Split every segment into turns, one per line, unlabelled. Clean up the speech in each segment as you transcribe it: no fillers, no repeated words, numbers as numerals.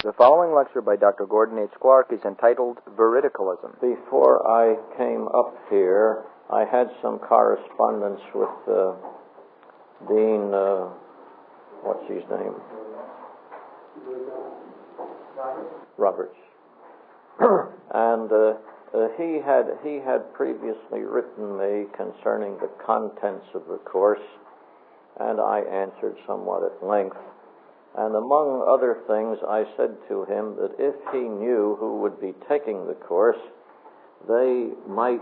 The following lecture by Dr. Gordon H. Clark is entitled Veridicalism.
Before I came up here, I had some correspondence with Dean, what's his name? Roberts. And he had previously written me concerning the contents of the course, and I answered somewhat at length. And among other things, I said to him that if he knew who would be taking the course, they might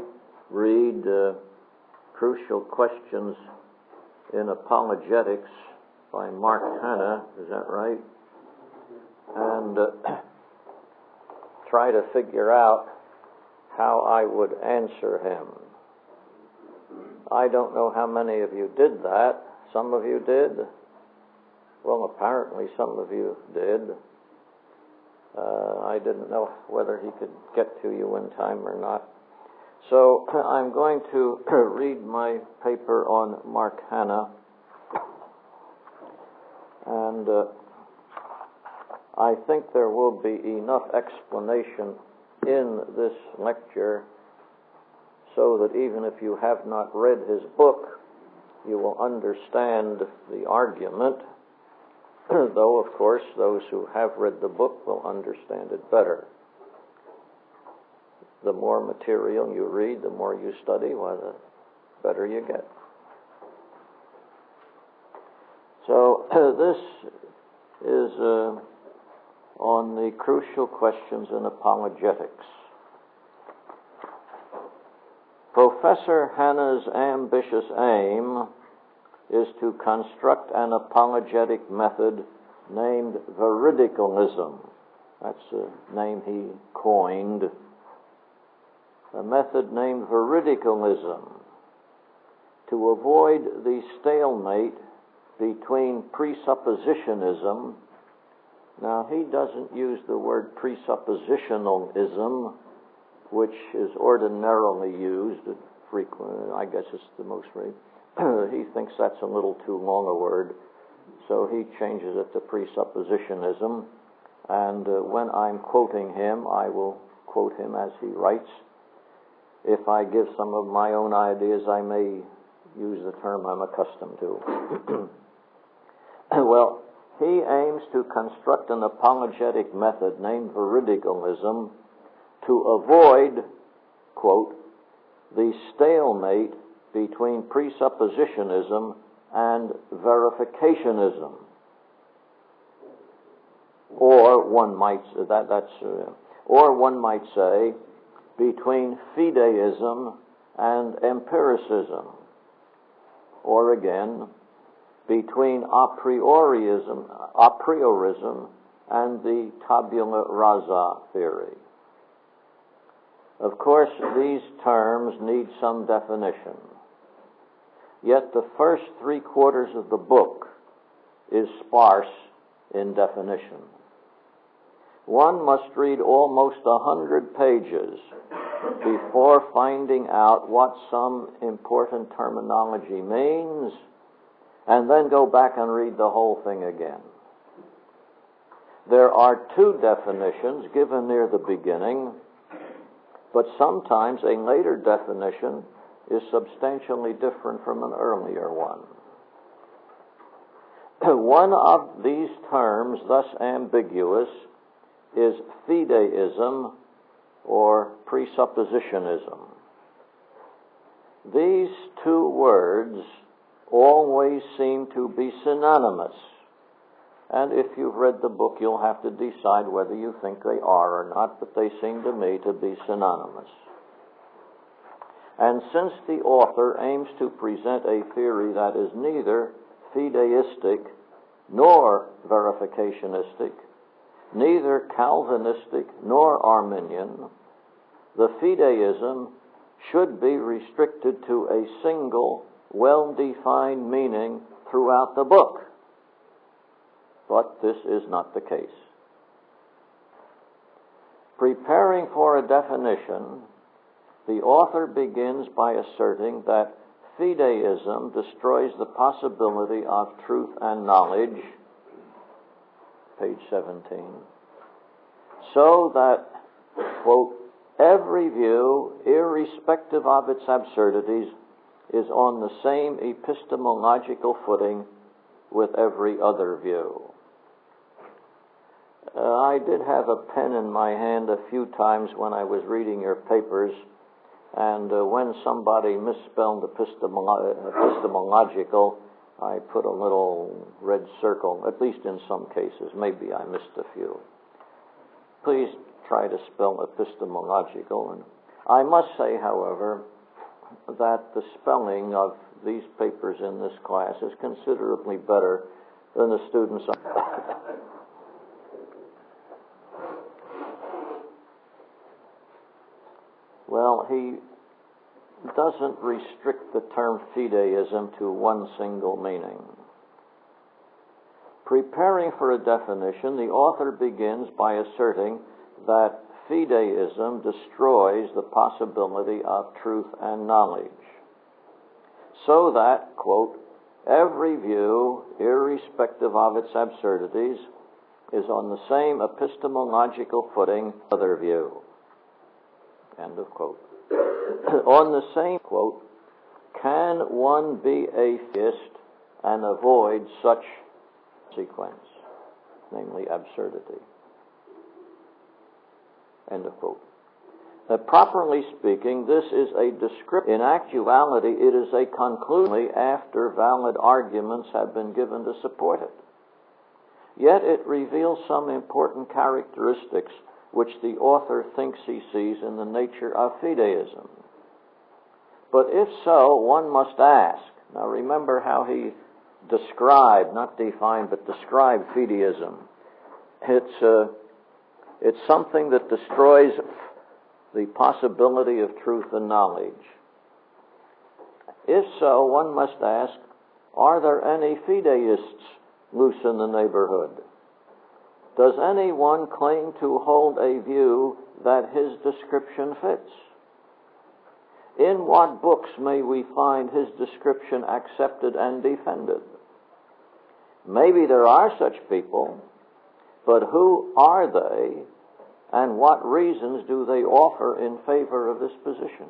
read Crucial Questions in Apologetics by Mark Hanna, is that right? And try to figure out how I would answer him. I don't know how many of you did that. Some of you did. Well, apparently some of you did. I didn't know whether he could get to you in time or not. So I'm going to read my paper on Mark Hanna. And I think there will be enough explanation in this lecture so that even if you have not read his book, you will understand the argument. Though, of course, those who have read the book will understand it better. The more material you read, the more you study, why, the better you get. So, this is on the Crucial Questions in Apologetics. Professor Hanna's ambitious aim is to construct an apologetic method named Veridicalism. That's a name he coined. A method named Veridicalism to avoid the stalemate between presuppositionism. Now, he doesn't use the word presuppositionalism, which is ordinarily used frequently. I guess it's the most rate. He thinks that's a little too long a word, so he changes it to presuppositionism. And when I'm quoting him, I will quote him as he writes. If I give some of my own ideas, I may use the term I'm accustomed to. Well, he aims to construct an apologetic method named Veridicalism to avoid, quote, the stalemate between presuppositionism and verificationism, or one might say between fideism and empiricism, or again between a priorism and the tabula rasa theory. Of course, these terms need some definition. Yet the first 3/4 of the book is sparse in definition. One must read almost 100 pages before finding out what some important terminology means, and then go back and read the whole thing again. There are 2 definitions given near the beginning, but sometimes a later definition is substantially different from an earlier one. One of these terms, thus ambiguous, is fideism or presuppositionism. These 2 words always seem to be synonymous, and if you've read the book, you'll have to decide whether you think they are or not, but they seem to me to be synonymous. And since the author aims to present a theory that is neither fideistic nor verificationistic, neither Calvinistic nor Arminian, the fideism should be restricted to a single, well-defined meaning throughout the book. But this is not the case. Preparing for a definition, the author begins by asserting that fideism destroys the possibility of truth and knowledge, page 17, so that, quote, every view, irrespective of its absurdities, is on the same epistemological footing with every other view. I did have a pen in my hand a few times when I was reading your papers, and when somebody misspelled epistemological, I put a little red circle, at least in some cases. Maybe I missed a few. Please try to spell epistemological. And I must say, however, that the spelling of these papers in this class is considerably better than the students. Well, he doesn't restrict the term fideism to one single meaning. Preparing for a definition, the author begins by asserting that fideism destroys the possibility of truth and knowledge, so that, quote, every view, irrespective of its absurdities, is on the same epistemological footing as other view. End of quote. On the same quote, can one be atheist and avoid such sequence, namely absurdity? End of quote. Properly speaking, this is a description. In actuality, it is a conclusion after valid arguments have been given to support it. Yet it reveals some important characteristics which the author thinks he sees in the nature of fideism. But if so, one must ask. Now remember how he described, not defined, but described fideism. It's something that destroys the possibility of truth and knowledge. If so, one must ask, are there any fideists loose in the neighborhood? Does anyone claim to hold a view that his description fits? In what books may we find his description accepted and defended? Maybe there are such people, but who are they, and what reasons do they offer in favor of this position?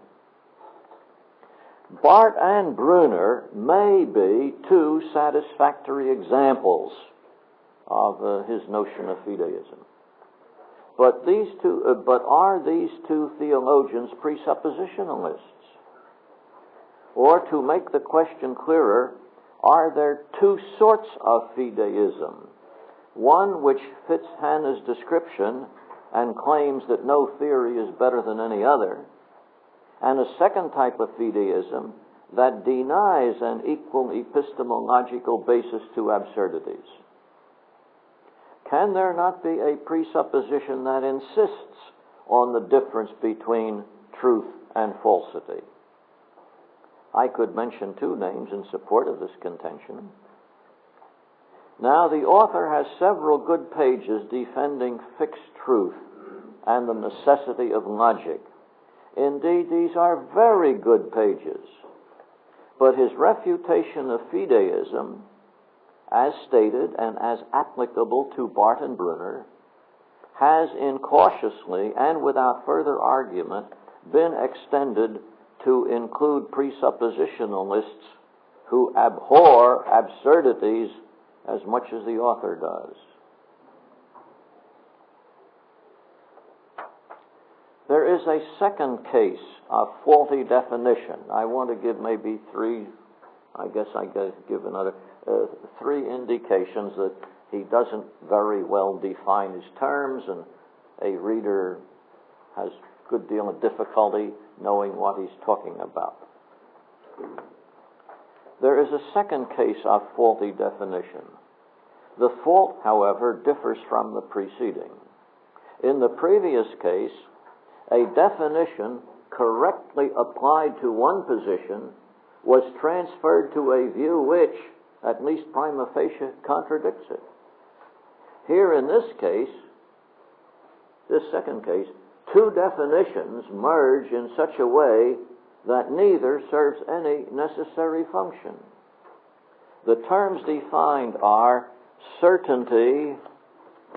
Barth and Brunner may be two satisfactory examples of his notion of fideism. But are these two theologians presuppositionalists? Or, to make the question clearer, are there two sorts of fideism? One which fits Hannah's description and claims that no theory is better than any other, and a second type of fideism that denies an equal epistemological basis to absurdities. Can there not be a presupposition that insists on the difference between truth and falsity? I could mention two names in support of this contention. Now, the author has several good pages defending fixed truth and the necessity of logic. Indeed, these are very good pages. But his refutation of fideism, as stated and as applicable to Barth and Brunner, has incautiously and without further argument been extended to include presuppositionalists who abhor absurdities as much as the author does. There is a second case of faulty definition. I want to give maybe three, I guess I could give another, three indications that he doesn't very well define his terms, and a reader has a good deal of difficulty knowing what he's talking about. There is a second case of faulty definition. The fault, however, differs from the preceding. In the previous case, a definition correctly applied to one position was transferred to a view which, at least prima facie, contradicts it. Here in this case, this second case, two definitions merge in such a way that neither serves any necessary function. The terms defined are certainty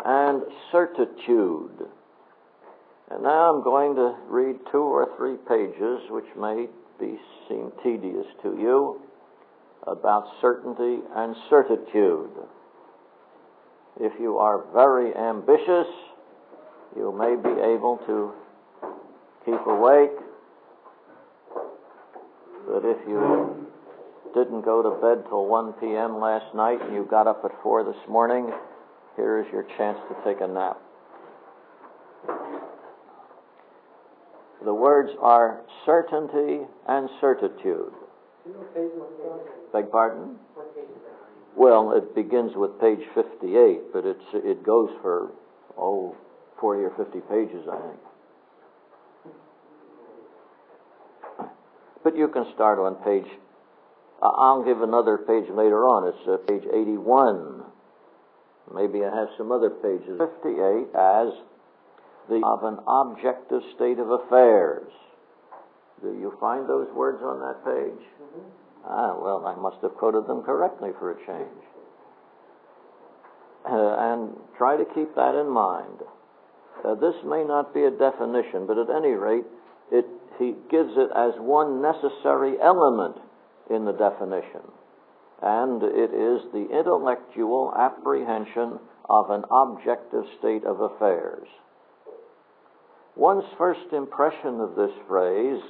and certitude. And now I'm going to read 2 or 3 pages, which may seem tedious to you, about certainty and certitude. If you are very ambitious, you may be able to keep awake, but if you didn't go to bed till 1 p.m. last night and you got up at 4 this morning, here is your chance to take a nap. The words are certainty and certitude. Beg pardon? Well, it begins with page 58, but it goes for, 40 or 50 pages, I think. But you can start on page, I'll give another page later on. It's page 81. Maybe I have some other pages. 58 as of an objective state of affairs. Do you find those words on that page? Mm-hmm. Well, I must have quoted them correctly for a change. And try to keep that in mind. This may not be a definition, but at any rate, he gives it as one necessary element in the definition. And it is the intellectual apprehension of an objective state of affairs. One's first impression of this phrase,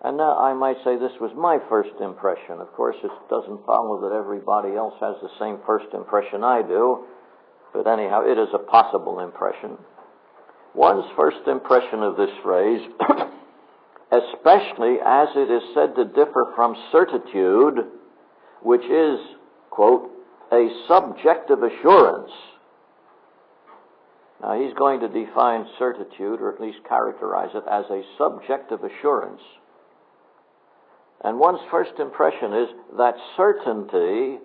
and now I might say this was my first impression. Of course, it doesn't follow that everybody else has the same first impression I do, but anyhow, it is a possible impression. One's first impression of this phrase, especially as it is said to differ from certitude, which is, quote, a subjective assurance. Now, he's going to define certitude, or at least characterize it as a subjective assurance. And one's first impression is that certainty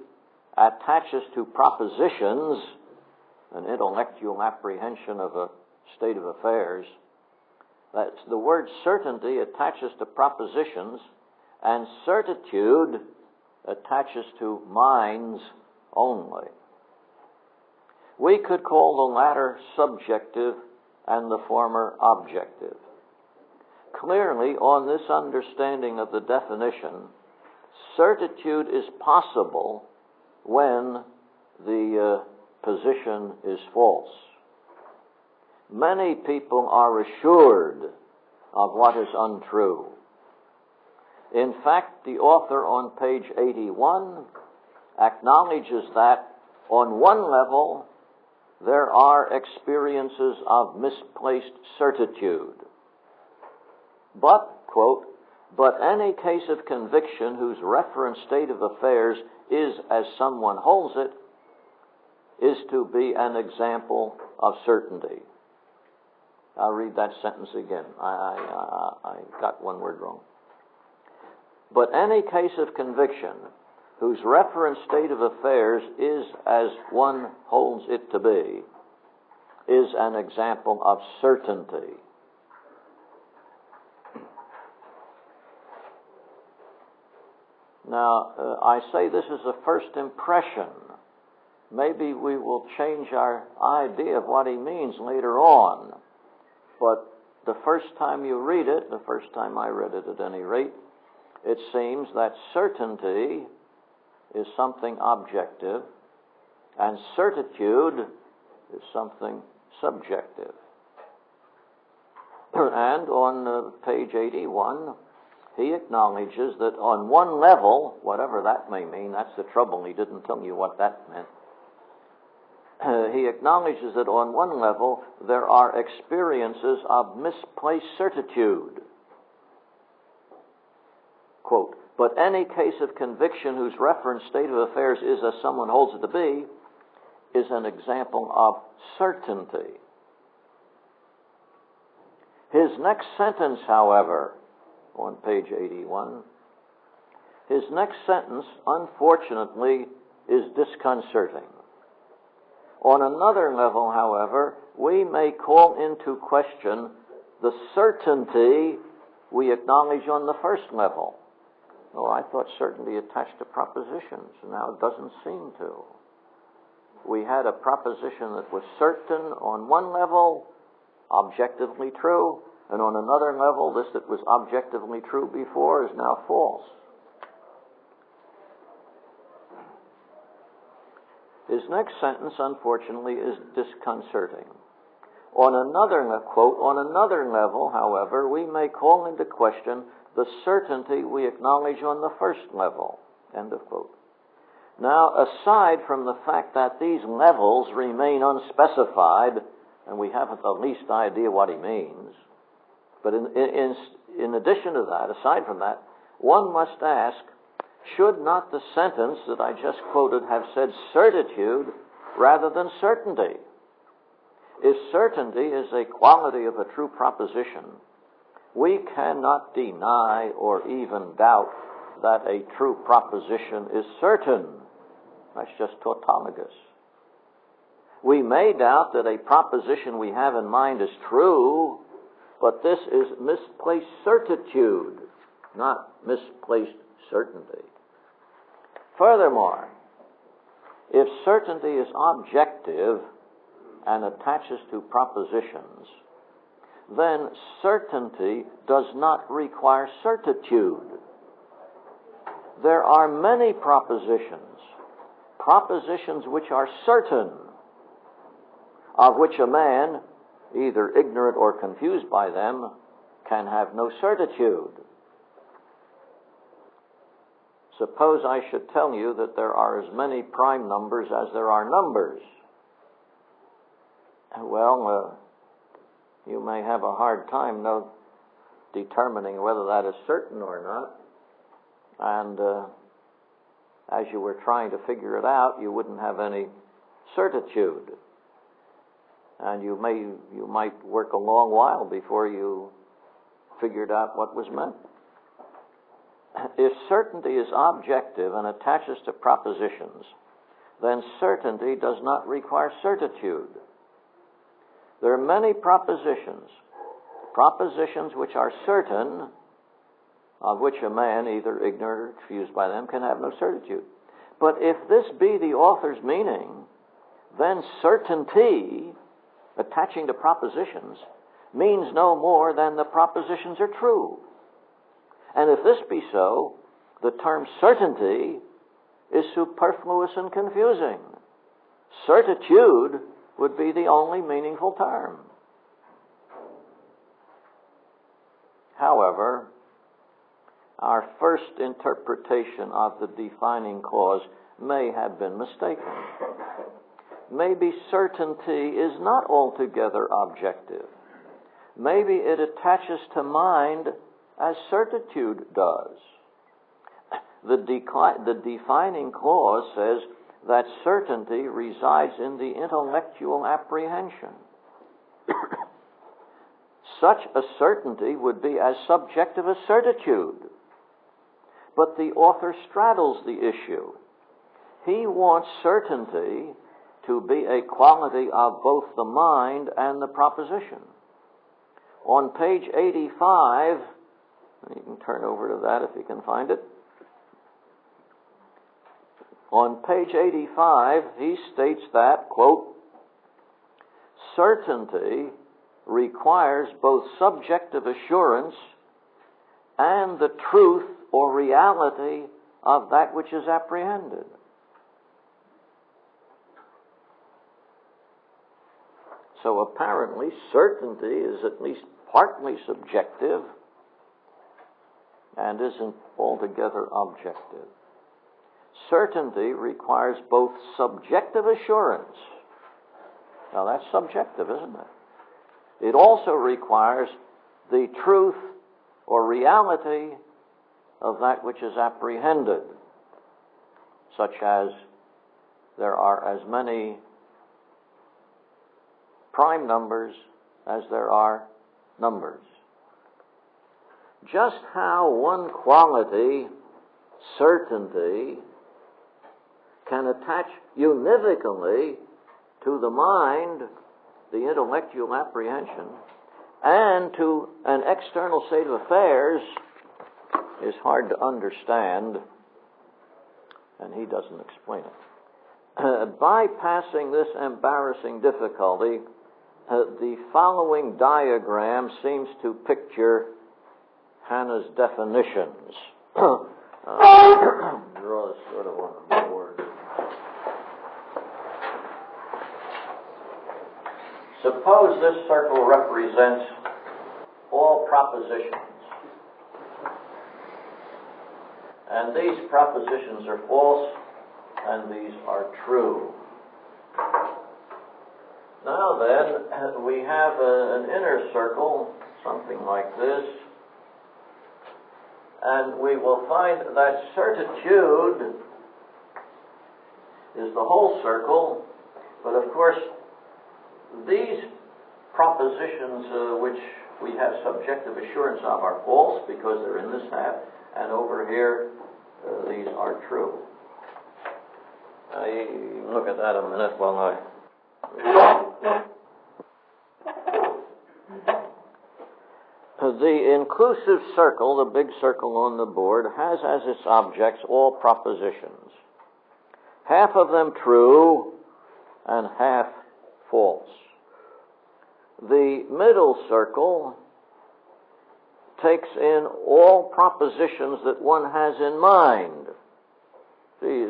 attaches to propositions, an intellectual apprehension of a state of affairs. That's the word certainty attaches to propositions, and certitude attaches to minds only. We could call the latter subjective and the former objective. Clearly, on this understanding of the definition, certitude is possible when the position is false. Many people are assured of what is untrue. In fact, the author on page 81 acknowledges that on one level, there are experiences of misplaced certitude. But, quote, but any case of conviction whose referent state of affairs is as someone holds it is to be an example of certainty. I'll read that sentence again. I got one word wrong. But any case of conviction whose referent state of affairs is as one holds it to be, is an example of certainty. Now, I say this is a first impression. Maybe we will change our idea of what he means later on. But the first time you read it, the first time I read it at any rate, it seems that certainty is something objective, and certitude is something subjective. And on page 81, he acknowledges that on one level, whatever that may mean, that's the trouble, he didn't tell you what that meant. He acknowledges that on one level, there are experiences of misplaced certitude. Quote, but any case of conviction whose referent state of affairs is as someone holds it to be is an example of certainty. His next sentence, however, on page 81, his next sentence, unfortunately, is disconcerting. On another level, however, we may call into question the certainty we acknowledge on the first level. Oh, I thought certainty attached to propositions. Now it doesn't seem to. We had a proposition that was certain on one level, objectively true, and on another level, this that was objectively true before is now false. His next sentence, unfortunately, is disconcerting. On another, quote, on another level, however, we may call into question the certainty we acknowledge on the first level, end of quote. Now, aside from the fact that these levels remain unspecified, and we haven't the least idea what he means, but in addition to that, aside from that, one must ask, should not the sentence that I just quoted have said certitude rather than certainty? If certainty is a quality of a true proposition, we cannot deny or even doubt that a true proposition is certain. That's just tautologous. We may doubt that a proposition we have in mind is true, but this is misplaced certitude, not misplaced certainty. Furthermore, if certainty is objective and attaches to propositions, then certainty does not require certitude. There are many propositions which are certain, of which a man, either ignorant or confused by them, can have no certitude. Suppose I should tell you that there are as many prime numbers as there are numbers. Well, you may have a hard time determining whether that is certain or not. And as you were trying to figure it out, you wouldn't have any certitude. And you might work a long while before you figured out what was meant. If certainty is objective and attaches to propositions, then certainty does not require certitude. There are many propositions which are certain, of which a man, either ignorant or confused by them, can have no certitude. But if this be the author's meaning, then certainty, attaching to propositions, means no more than the propositions are true. And if this be so, the term certainty is superfluous and confusing. Certitude would be the only meaningful term. However, our first interpretation of the defining clause may have been mistaken. Maybe certainty is not altogether objective. Maybe it attaches to mind as certitude does. The defining clause says that certainty resides in the intellectual apprehension. Such a certainty would be as subjective as certitude. But the author straddles the issue. He wants certainty to be a quality of both the mind and the proposition. On page 85, you can turn over to that if you can find it. On page 85, he states that, quote, certainty requires both subjective assurance and the truth or reality of that which is apprehended. So apparently, certainty is at least partly subjective and isn't altogether objective. Certainty requires both subjective assurance. Now that's subjective, isn't it? It also requires the truth or reality of that which is apprehended, such as there are as many prime numbers as there are numbers. Just how one quality, certainty, can attach univocally to the mind, the intellectual apprehension, and to an external state of affairs is hard to understand, and he doesn't explain it. Bypassing this embarrassing difficulty, The following diagram seems to picture Hannah's definitions. Draw this sort of on the board. Suppose this circle represents all propositions. And these propositions are false, and these are true. Now then, we have an inner circle, something like this, and we will find that certitude is the whole circle, but of course, these propositions which we have subjective assurance of are false because they're in this half, and over here, these are true. Look at that a minute while I... The inclusive circle, the big circle on the board, has as its objects all propositions. Half of them true and half false. The middle circle takes in all propositions that one has in mind. See,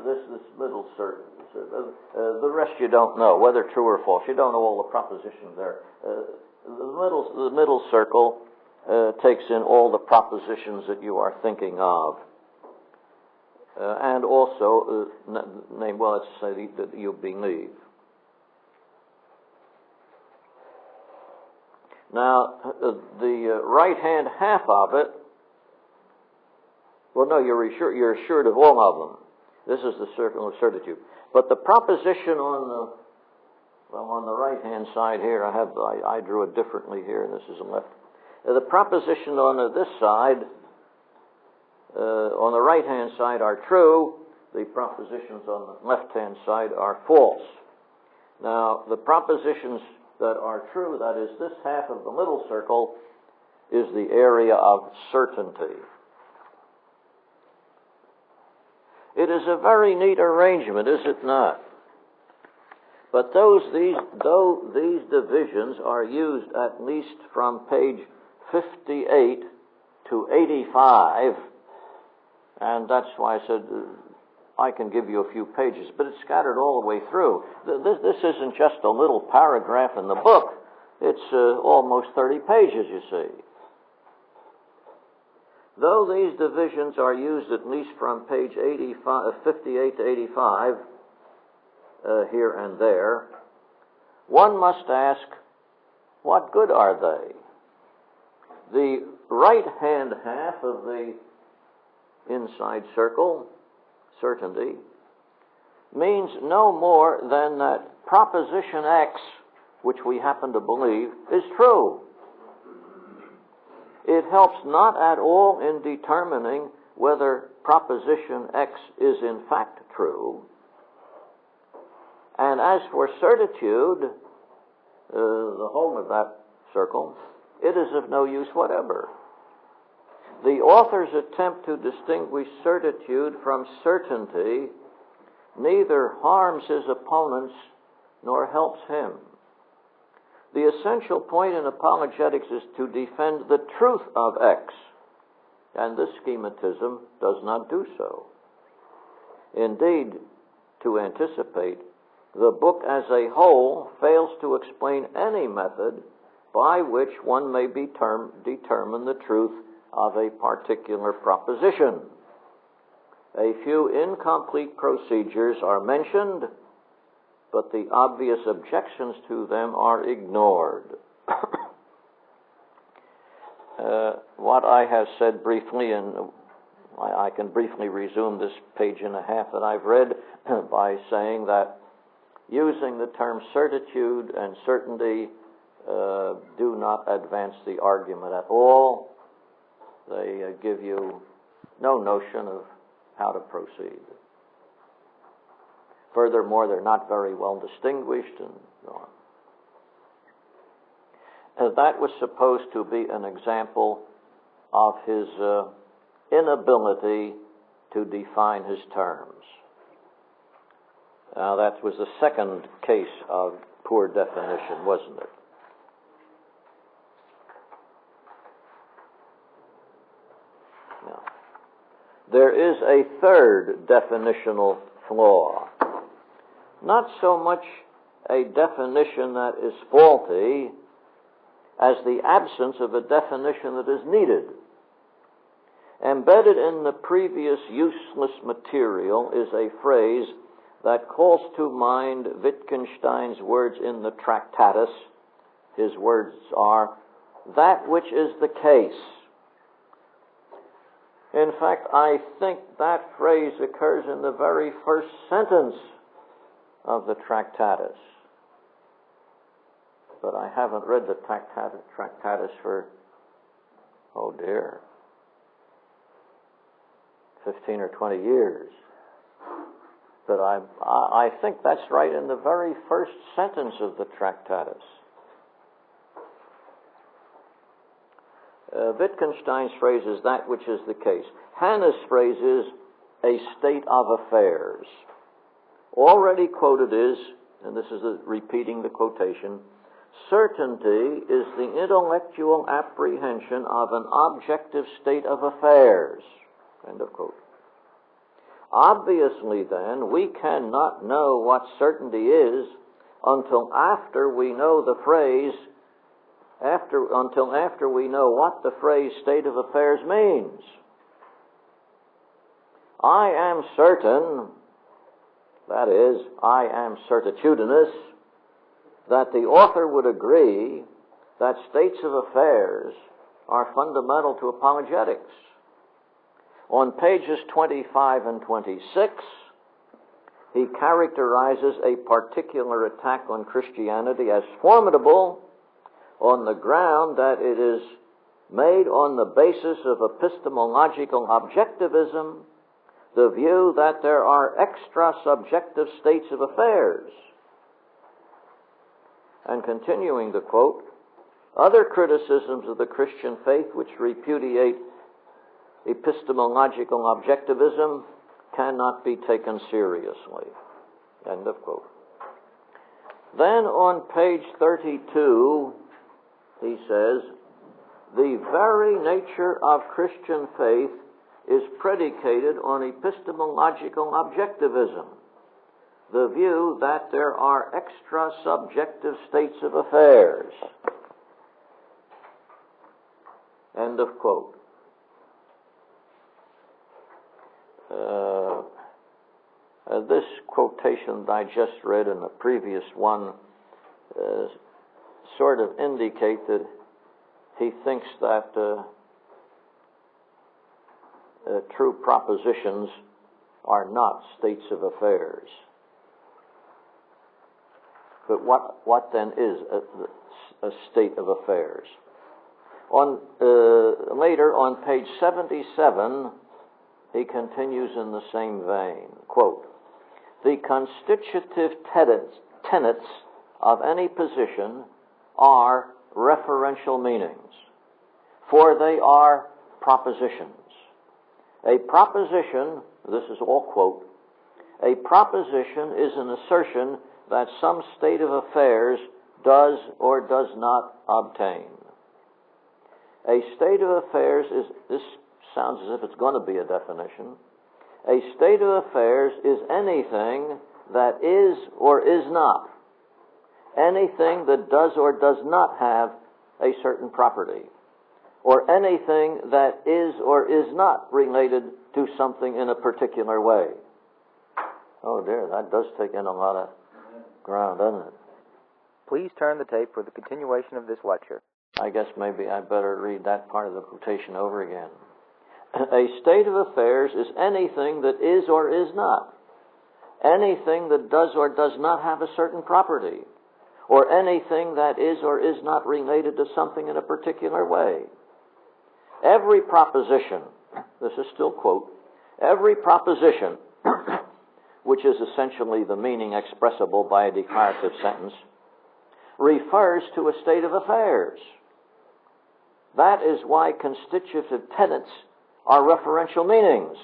this middle circle, the rest you don't know, whether true or false. You don't know all the propositions there. The middle circle takes in all the propositions that you are thinking of. And also, let's say that you believe. Now, the right-hand half of it, well, no, you're assured of all of them. This is the circle of certitude. But the proposition on the right-hand side here, I drew it differently here, and this is the left. The proposition on this side, on the right-hand side, are true. The propositions on the left-hand side are false. Now, the propositions that are true, that is, this half of the middle circle, is the area of certainty. It is a very neat arrangement, is it not? But though these divisions are used at least from page 58 to 85, and that's why I said I can give you a few pages, but it's scattered all the way through. This isn't just a little paragraph in the book. It's almost 30 pages, you see. Though these divisions are used at least from page 58 to 85, here and there, one must ask, what good are they? The right-hand half of the inside circle, certainty, means no more than that proposition X, which we happen to believe, is true. It helps not at all in determining whether proposition X is in fact true. And as for certitude, the whole of that circle, it is of no use whatever. The author's attempt to distinguish certitude from certainty neither harms his opponents nor helps him. The essential point in apologetics is to defend the truth of X, and this schematism does not do so. Indeed, to anticipate, the book as a whole fails to explain any method by which one may determine the truth of a particular proposition. A few incomplete procedures are mentioned, but the obvious objections to them are ignored. What I have said briefly, and I can briefly resume this page and a half that I've read by saying that using the term certitude and certainty do not advance the argument at all. They give you no notion of how to proceed. Furthermore, they're not very well distinguished and so on. That was supposed to be an example of his inability to define his terms. Now, that was the second case of poor definition, wasn't it? Now, there is a third definitional flaw. Not so much a definition that is faulty as the absence of a definition that is needed. Embedded in the previous useless material is a phrase that calls to mind Wittgenstein's words in the Tractatus. His words are, "that which is the case." In fact, I think that phrase occurs in the very first sentence of the Tractatus. But I haven't read the Tractatus for, 15 or 20 years. But I think that's right in the very first sentence of the Tractatus. Wittgenstein's phrase is "that which is the case." Hanna's phrase is "a state of affairs." Already quoted is, and this is repeating the quotation, "certainty is the intellectual apprehension of an objective state of affairs." End of quote. Obviously, then, we cannot know what certainty is until after we know the phrase, until after we know what the phrase state of affairs means. I am certain, that is, I am certitudinous, that the author would agree that states of affairs are fundamental to apologetics. On pages 25 and 26, he characterizes a particular attack on Christianity as formidable on the ground that it is made on the basis of epistemological objectivism, the view that there are extra-subjective states of affairs. And continuing the quote, "Other criticisms of the Christian faith which repudiate epistemological objectivism cannot be taken seriously." End of quote. Then on page 32, he says, "The very nature of Christian faith is predicated on epistemological objectivism, the view that there are extra-subjective states of affairs." End of quote. This quotation that I just read and the previous one sort of indicate that he thinks that true propositions are not states of affairs. But what then is a state of affairs? Later on page 77, he continues in the same vein. Quote, "The constitutive tenets of any position are referential meanings, for they are propositions. A proposition," this is all quote, "a proposition is an assertion that some state of affairs does or does not obtain. A state of affairs is," this sounds as if it's going to be a definition, "a state of affairs is anything that is or is not, anything that does or does not have a certain property, or anything that is or is not related to something in a particular way." Oh dear, that does take in a lot of ground, doesn't it?
Please turn the tape for the continuation of this lecture.
I guess maybe I better read that part of the quotation over again. "A state of affairs is anything that is or is not, anything that does or does not have a certain property, or anything that is or is not related to something in a particular way. Every proposition," this is still quote, "every proposition," which is essentially the meaning expressible by a declarative sentence, "refers to a state of affairs. That is why constitutive tenets are referential meanings.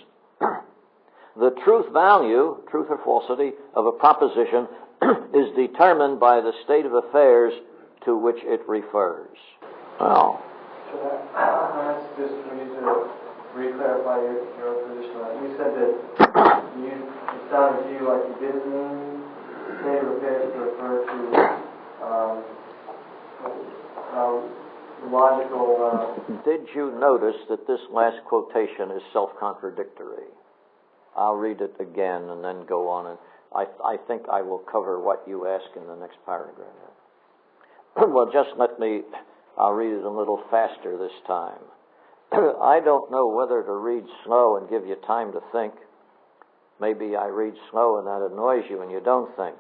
The truth value, truth or falsity, of a proposition is determined by the state of affairs to which it refers. Well,
so that's just for you to re-clarify your position on it. You said that it sounded to you like you didn't mean the state of affairs to refer to logical...
Did you notice that this last quotation is self-contradictory? I'll read it again and then go on, and I think I will cover what you ask in the next paragraph. Well, I'll read it a little faster this time. I don't know whether to read slow and give you time to think. Maybe I read slow and that annoys you and you don't think.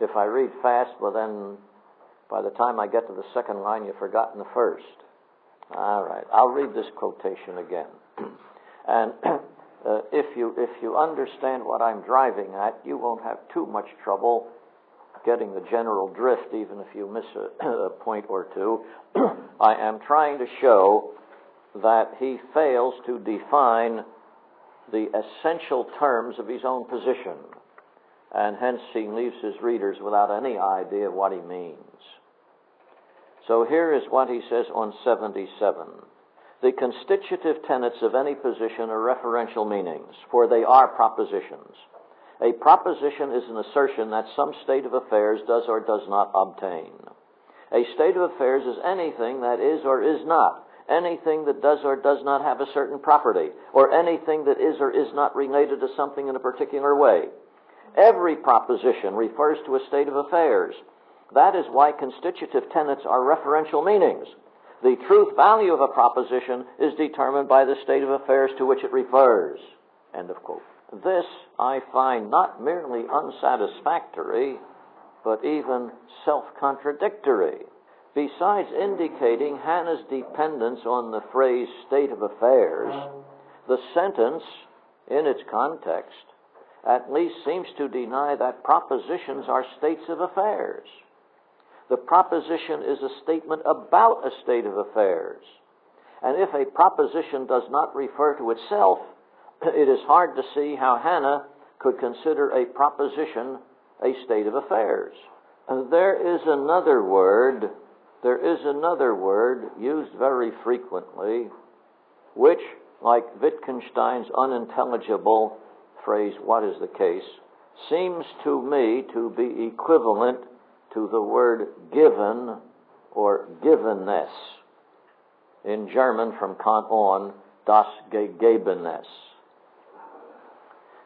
If I read fast, well then, by the time I get to the second line, you've forgotten the first. All right, I'll read this quotation again. And if you understand what I'm driving at, you won't have too much trouble getting the general drift, even if you miss a point or two. I am trying to show that he fails to define the essential terms of his own position, and hence he leaves his readers without any idea of what he means. So here is what he says on 77. The constitutive tenets of any position are referential meanings, for they are propositions. A proposition is an assertion that some state of affairs does or does not obtain. A state of affairs is anything that is or is not, anything that does or does not have a certain property, or anything that is or is not related to something in a particular way. Every proposition refers to a state of affairs. That is why constitutive tenets are referential meanings. The truth value of a proposition is determined by the state of affairs to which it refers. End of quote. This I find not merely unsatisfactory, but even self-contradictory. Besides indicating Hannah's dependence on the phrase state of affairs, the sentence, in its context, at least seems to deny that propositions are states of affairs. The proposition is a statement about a state of affairs. And if a proposition does not refer to itself, it is hard to see how Hannah could consider a proposition a state of affairs. There is another word used very frequently, which, like Wittgenstein's unintelligible phrase, what is the case, seems to me to be equivalent to the word given or givenness. In German, from Kant on, das Gegebenes.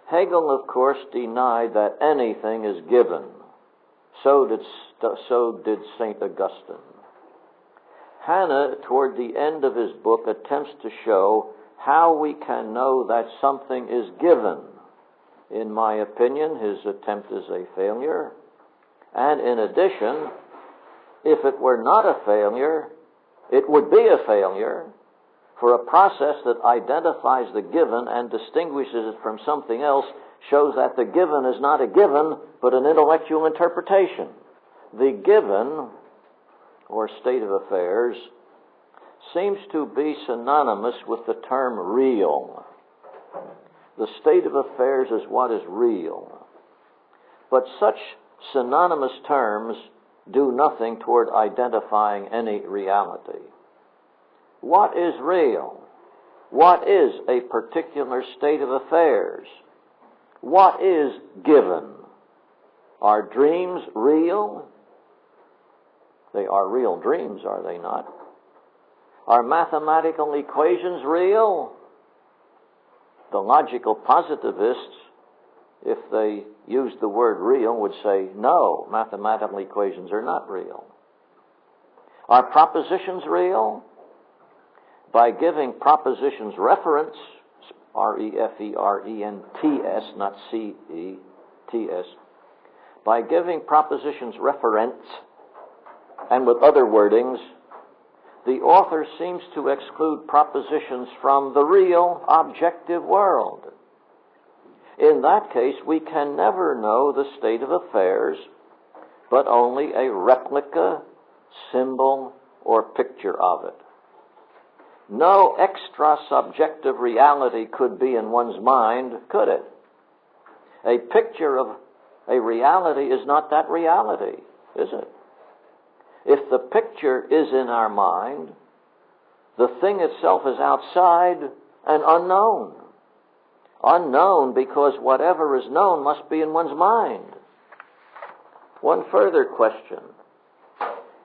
Hegel, of course, denied that anything is given. So did St. Augustine. Hannah, toward the end of his book, attempts to show how we can know that something is given. In my opinion, his attempt is a failure. And in addition, if it were not a failure, it would be a failure, for a process that identifies the given and distinguishes it from something else shows that the given is not a given, but an intellectual interpretation. The given, or state of affairs, seems to be synonymous with the term real. The state of affairs is what is real. But such synonymous terms do nothing toward identifying any reality. What is real? What is a particular state of affairs? What is given? Are dreams real? They are real dreams, are they not? Are mathematical equations real? The logical positivists, if they used the word real, would say, no, mathematical equations are not real. Are propositions real? By giving propositions reference, R-E-F-E-R-E-N-T-S, not C-E-T-S, by giving propositions reference, and with other wordings, the author seems to exclude propositions from the real, objective world. In that case, we can never know the state of affairs, but only a replica, symbol, or picture of it. No extra-subjective reality could be in one's mind, could it? A picture of A reality is not that reality, is it? If the picture is in our mind, the thing itself is outside and unknown. Unknown because whatever is known must be in one's mind. One further question.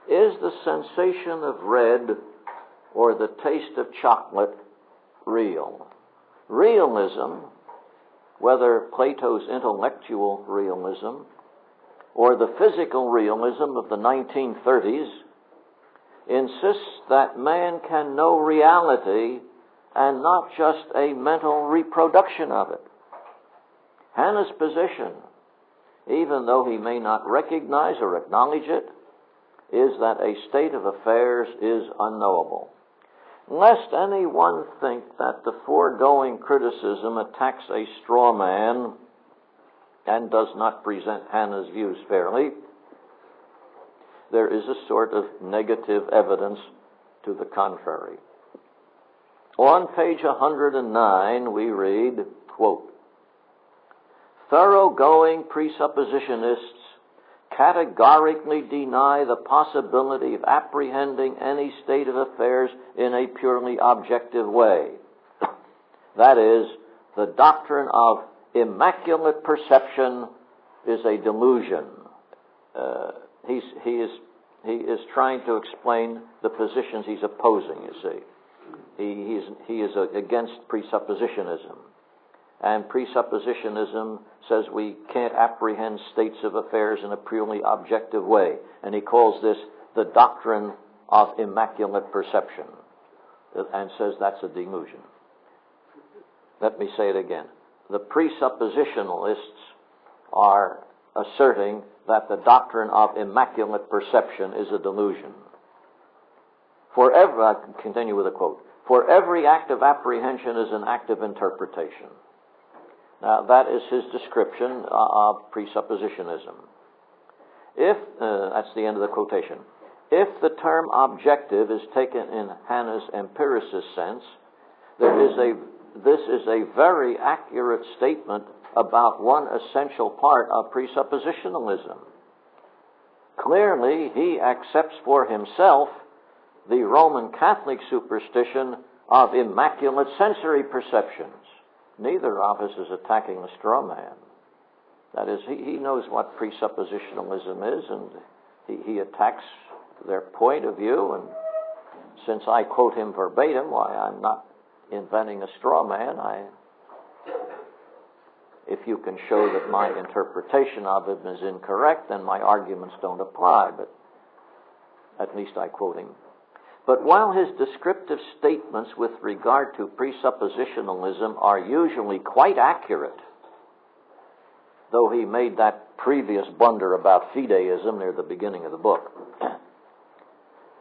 Is the sensation of red or the taste of chocolate real? Realism, whether Plato's intellectual realism or the physical realism of the 1930s, insists that man can know reality and not just a mental reproduction of it. Hannah's position, even though he may not recognize or acknowledge it, is that a state of affairs is unknowable. Lest anyone think that the foregoing criticism attacks a straw man and does not present Hannah's views fairly, there is a sort of negative evidence to the contrary. On page 109 we read, quote, "Thoroughgoing presuppositionists categorically deny the possibility of apprehending any state of affairs in a purely objective way. That is, the doctrine of immaculate perception is a delusion." He is trying to explain the positions he's opposing, you see. He is against presuppositionism. And presuppositionism says we can't apprehend states of affairs in a purely objective way. And he calls this the doctrine of immaculate perception, and says that's a delusion. Let me say it again. The presuppositionalists are asserting that the doctrine of immaculate perception is a delusion. I continue with a quote. "For every act of apprehension is an act of interpretation." Now, that is his description of presuppositionism. That's the end of the quotation. If the term objective is taken in Hannah's empiricist sense, this is a very accurate statement about one essential part of presuppositionalism. Clearly, he accepts for himself the Roman Catholic superstition of immaculate sensory perceptions. Neither of us is attacking the straw man. That is, he knows what presuppositionalism is, and he attacks their point of view, and since I quote him verbatim, why, I'm not inventing a straw man. If you can show that my interpretation of him is incorrect, then my arguments don't apply, but at least I quote him. But while his descriptive statements with regard to presuppositionalism are usually quite accurate, though he made that previous blunder about fideism near the beginning of the book,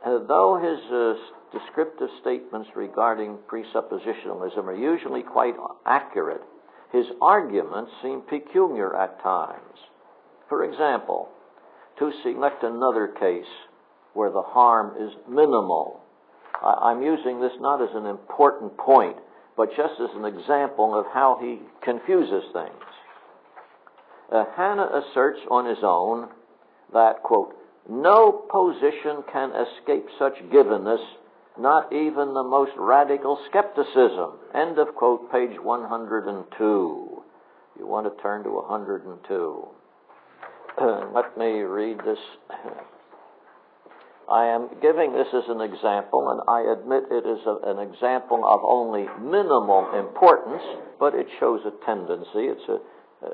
though his descriptive statements regarding presuppositionalism are usually quite accurate, his arguments seem peculiar at times. For example, to select another case where the harm is minimal. I'm using this not as an important point, but just as an example of how he confuses things. Hannah asserts on his own that, quote, "No position can escape such givenness, not even the most radical skepticism." End of quote, page 102. You want to turn to 102. Let me read this. I am giving this as an example, and I admit it is an example of only minimal importance, but it shows a tendency. It's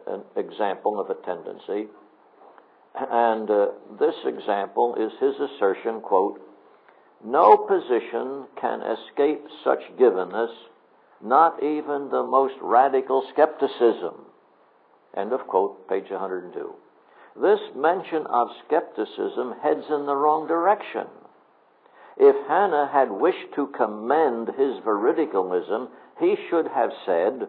an example of a tendency. And this example is his assertion, quote, "No position can escape such givenness, not even the most radical skepticism." End of quote, page 102. This mention of skepticism heads in the wrong direction. If Hannah had wished to commend his veridicalism, he should have said,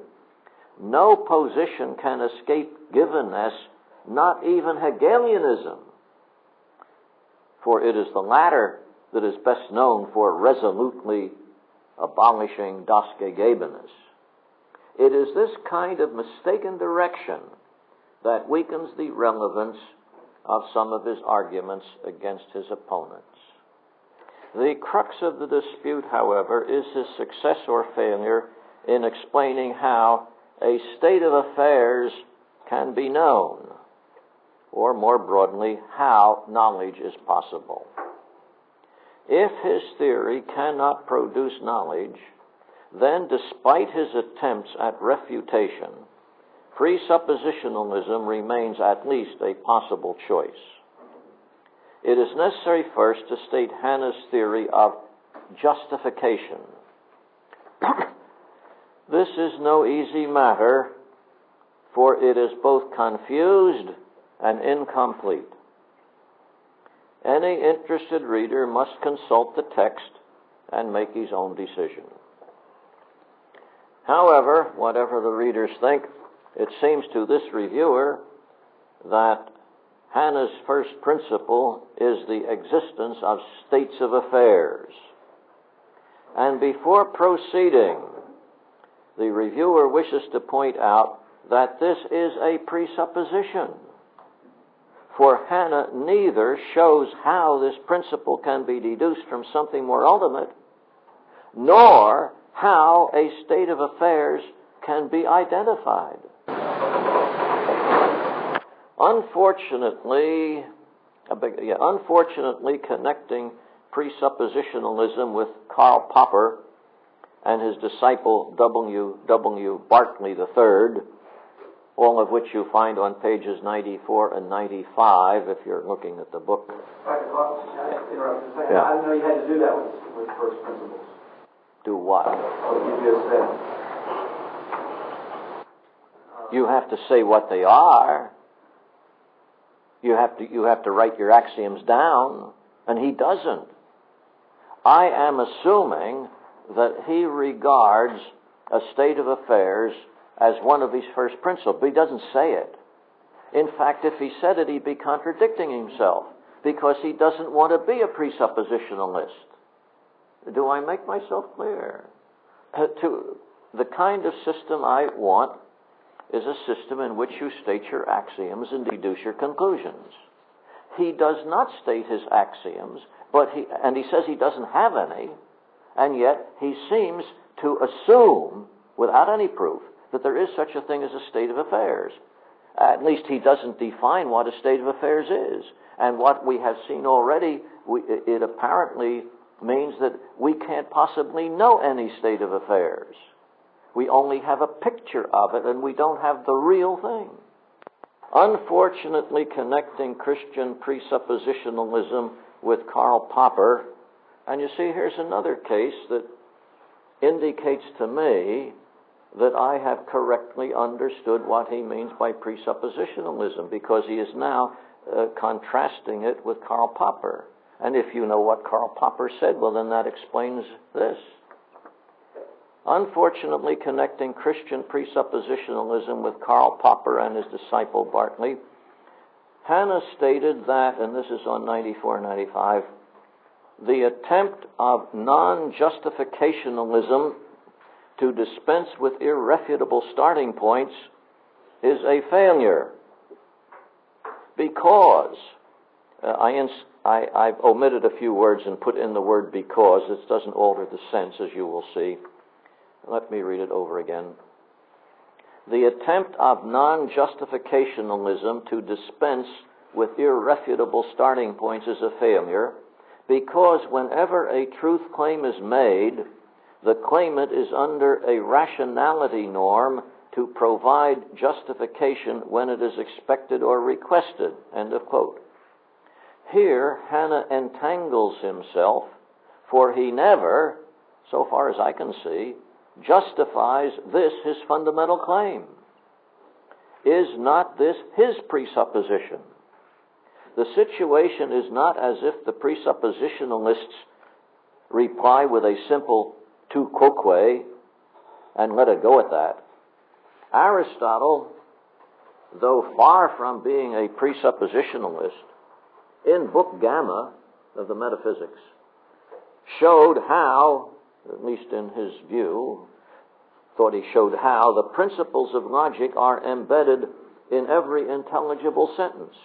"No position can escape givenness, not even Hegelianism." For it is the latter that is best known for resolutely abolishing Das Gegebenes. It is this kind of mistaken direction that weakens the relevance of some of his arguments against his opponents. The crux of the dispute, however, is his success or failure in explaining how a state of affairs can be known, or more broadly, how knowledge is possible. If his theory cannot produce knowledge, then despite his attempts at refutation, presuppositionalism remains at least a possible choice. It is necessary first to state Hanna's theory of justification. This is no easy matter, for it is both confused and incomplete. Any interested reader must consult the text and make his own decision. However, whatever the readers think, it seems to this reviewer that Hanna's first principle is the existence of states of affairs. And before proceeding, the reviewer wishes to point out that this is a presupposition. For Hanna neither shows how this principle can be deduced from something more ultimate, nor how a state of affairs can be identified. Unfortunately, connecting presuppositionalism with Karl Popper and his disciple W. Barclay III, all of which you find on pages 94 and 95 if you're looking at the book.
Dr. Clark, can I interrupt a second?
Yeah.
I didn't know you had to do that with first principles.
Do what?
I'll give you a sense.
You have to say what they are. You have to write your axioms down, and he doesn't. I am assuming that he regards a state of affairs as one of his first principles, but he doesn't say it. In fact, if he said it, he'd be contradicting himself, because he doesn't want to be a presuppositionalist. Do I make myself clear? The kind of system I want is a system in which you state your axioms and deduce your conclusions. He does not state his axioms, and he says he doesn't have any, and yet he seems to assume, without any proof, that there is such a thing as a state of affairs. At least he doesn't define what a state of affairs is. And what we have seen already, it apparently means that we can't possibly know any state of affairs. We only have a picture of it, and we don't have the real thing. Unfortunately, connecting Christian presuppositionalism with Karl Popper, and you see, here's another case that indicates to me that I have correctly understood what he means by presuppositionalism, because he is now contrasting it with Karl Popper. And if you know what Karl Popper said, well, then that explains this. Unfortunately, connecting Christian presuppositionalism with Karl Popper and his disciple Barclay, Hanna stated that, and this is on 94-95, the attempt of non-justificationalism to dispense with irrefutable starting points is a failure, because I've omitted a few words and put in the word because. This doesn't alter the sense, as you will see. Let me read it over again. The attempt of non-justificationalism to dispense with irrefutable starting points is a failure, because whenever a truth claim is made, the claimant is under a rationality norm to provide justification when it is expected or requested. End of quote. Here, Hanna entangles himself, for he never, so far as I can see, justifies this his fundamental claim. Is not this his presupposition? The situation is not as if the presuppositionalists reply with a simple tu quoque and let it go at that. Aristotle, though far from being a presuppositionalist, in Book Gamma of the Metaphysics, showed how, at least in his view, thought he showed how the principles of logic are embedded in every intelligible sentence.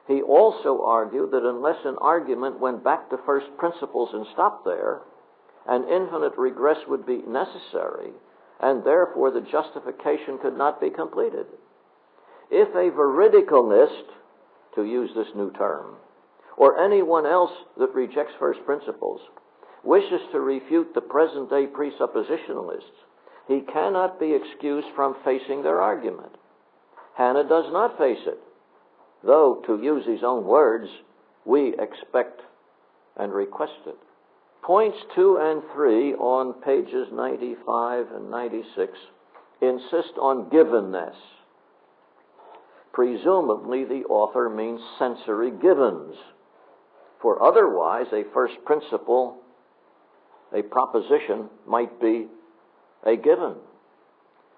He also argued that unless an argument went back to first principles and stopped there, an infinite regress would be necessary, and therefore the justification could not be completed. If a veridicalist, to use this new term, or anyone else that rejects first principles, wishes to refute the present-day presuppositionalists, he cannot be excused from facing their argument. Hannah does not face it, though, to use his own words, we expect and request it. Points 2 and 3 on pages 95 and 96 insist on givenness. Presumably the author means sensory givens, for otherwise a first principle, a proposition, might be a given.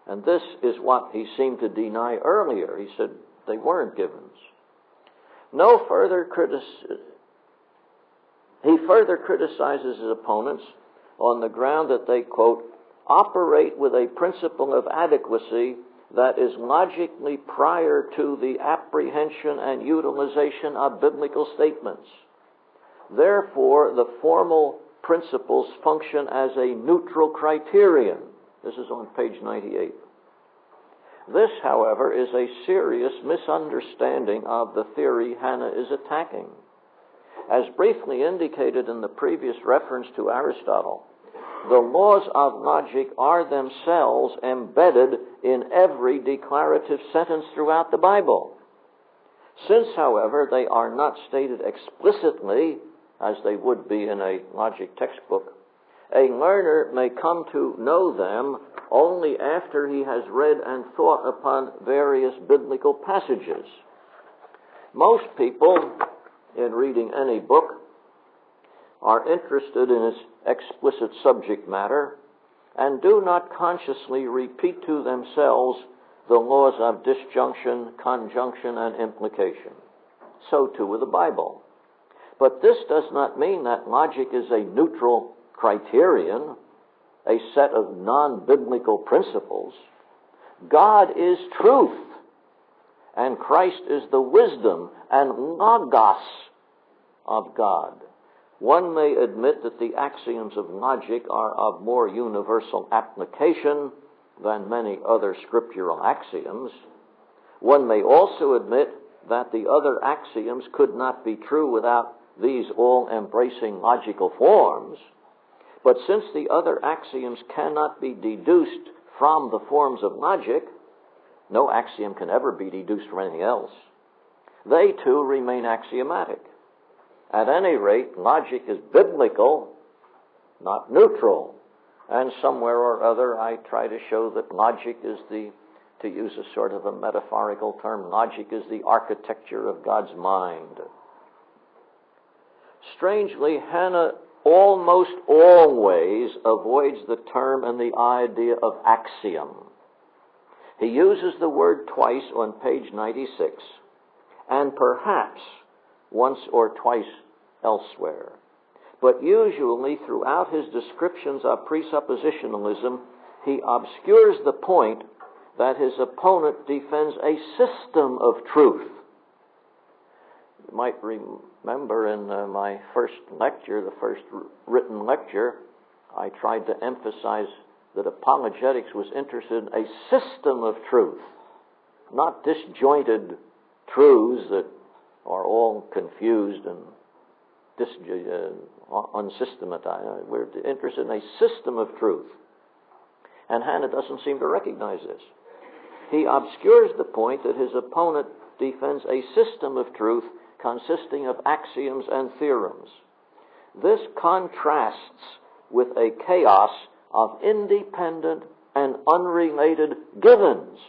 And this is what he seemed to deny earlier. He said they weren't givens. He further criticizes his opponents on the ground that they, quote, operate with a principle of adequacy that is logically prior to the apprehension and utilization of biblical statements. Therefore, the formal principles function as a neutral criterion. This is on page 98. This, however, is a serious misunderstanding of the theory Hannah is attacking. As briefly indicated in the previous reference to Aristotle, the laws of logic are themselves embedded in every declarative sentence throughout the Bible. Since, however, they are not stated explicitly, as they would be in a logic textbook, a learner may come to know them only after he has read and thought upon various biblical passages. Most people, in reading any book, are interested in its explicit subject matter and do not consciously repeat to themselves the laws of disjunction, conjunction, and implication. So too with the Bible. But this does not mean that logic is a neutral criterion, a set of non-biblical principles. God is truth, and Christ is the wisdom and logos of God. One may admit that the axioms of logic are of more universal application than many other scriptural axioms. One may also admit that the other axioms could not be true without these all-embracing logical forms. But since the other axioms cannot be deduced from the forms of logic, no axiom can ever be deduced from anything else, they too remain axiomatic. At any rate, logic is biblical, not neutral. And somewhere or other I try to show that logic is to use a sort of a metaphorical term, logic is the architecture of God's mind. Strangely, Hannah almost always avoids the term and the idea of axiom. He uses the word twice on page 96, and perhaps once or twice elsewhere. But usually throughout his descriptions of presuppositionalism, he obscures the point that his opponent defends a system of truth. You might remember in my first lecture, the first written lecture, I tried to emphasize that apologetics was interested in a system of truth, not disjointed truths that are all confused and unsystematized. We're interested in a system of truth. And Hannah doesn't seem to recognize this. He obscures the point that his opponent defends a system of truth consisting of axioms and theorems. This contrasts with a chaos of independent and unrelated givens.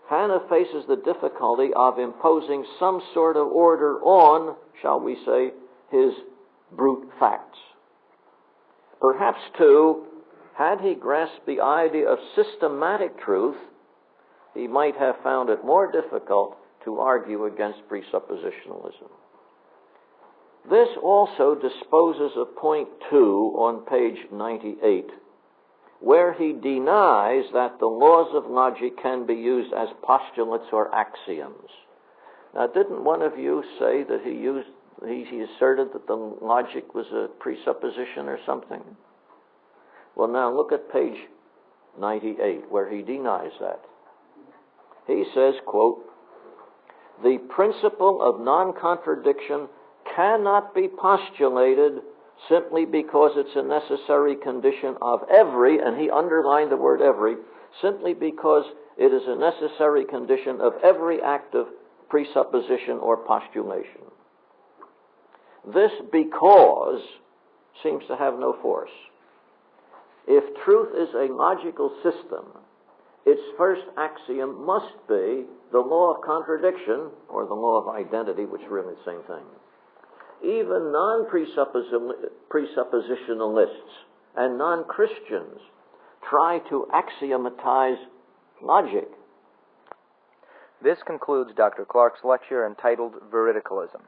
Hannah faces the difficulty of imposing some sort of order on, shall we say, his brute facts. Perhaps, too, had he grasped the idea of systematic truth, he might have found it more difficult to argue against presuppositionalism. This also disposes of point 2 on page 98, where he denies that the laws of logic can be used as postulates or axioms. Now, didn't one of you say that he asserted that the logic was a presupposition or something? Well, now look at page 98, where he denies that. He says, quote, "The principle of non-contradiction cannot be postulated simply because it's a necessary condition of every," and he underlined the word every, "simply because it is a necessary condition of every act of presupposition or postulation." This "because" seems to have no force. If truth is a logical system, its first axiom must be the law of contradiction, or the law of identity, which is really the same thing. Even non-presuppositionalists and non-Christians try to axiomatize logic.
This concludes Dr. Clark's lecture entitled Veridicalism.